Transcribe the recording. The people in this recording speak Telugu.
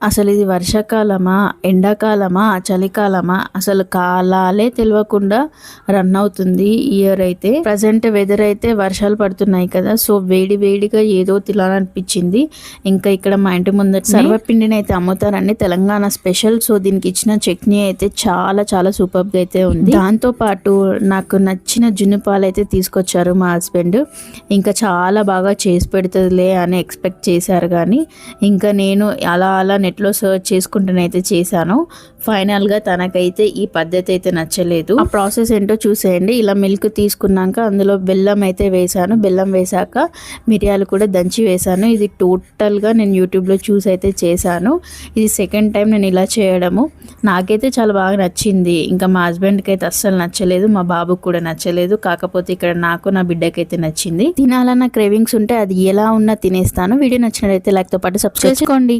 అసలు ఇది వర్షాకాలమా, ఎండాకాలమా, చలికాలమా అసలు కాలాలే తెలియకుండా రన్ అవుతుంది ఈ ఇయర్ అయితే. ప్రజెంట్ వెదర్ అయితే వర్షాలు పడుతున్నాయి కదా, సో వేడి వేడిగా ఏదో తినాలనిపించింది. ఇంకా ఇక్కడ మా ఇంటి ముందర సర్వపిండిని అయితే అమ్ముతారండి, తెలంగాణ స్పెషల్. సో దీనికి ఇచ్చిన చట్నీ అయితే చాలా చాలా సూపర్గా అయితే ఉంది. దాంతో పాటు నాకు నచ్చిన జున్ను పాలు అయితే తీసుకొచ్చారు మా హస్బెండ్. ఇంకా చాలా బాగా చేసి పెడుతుందిలే అని ఎక్స్పెక్ట్ చేశారు, కానీ ఇంకా నేను అలా అలా నెట్లో సర్చ్ చేసుకుంటూనైతే చేశాను. ఫైనల్గా తనకైతే ఈ పద్ధతి అయితే నచ్చలేదు. ఆ ప్రాసెస్ ఏంటో చూసేయండి. ఇలా మిల్క్ తీసుకున్నాక అందులో బెల్లం అయితే వేసాను. బెల్లం వేసాక మిరియాలు కూడా దంచి వేసాను. ఇది టోటల్గా నేను యూట్యూబ్లో చూసి అయితే చేశాను. ఇది సెకండ్ టైం నేను ఇలా చేయడము. నాకైతే చాలా బాగా నచ్చింది. ఇంకా మా హస్బెండ్కి అయితే అస్సలు నచ్చలేదు, మా బాబుకి కూడా నచ్చలేదు. కాకపోతే ఇక్కడ నాకు నా బిడ్డకైతే నచ్చింది. తినాలన్న క్రేవింగ్స్ ఉంటే అది ఎలా ఉన్నా తినేస్తాను. వీడియో నచ్చినట్లయితే లైక్తో పాటు సబ్స్క్రైబ్ చేసుకోండి.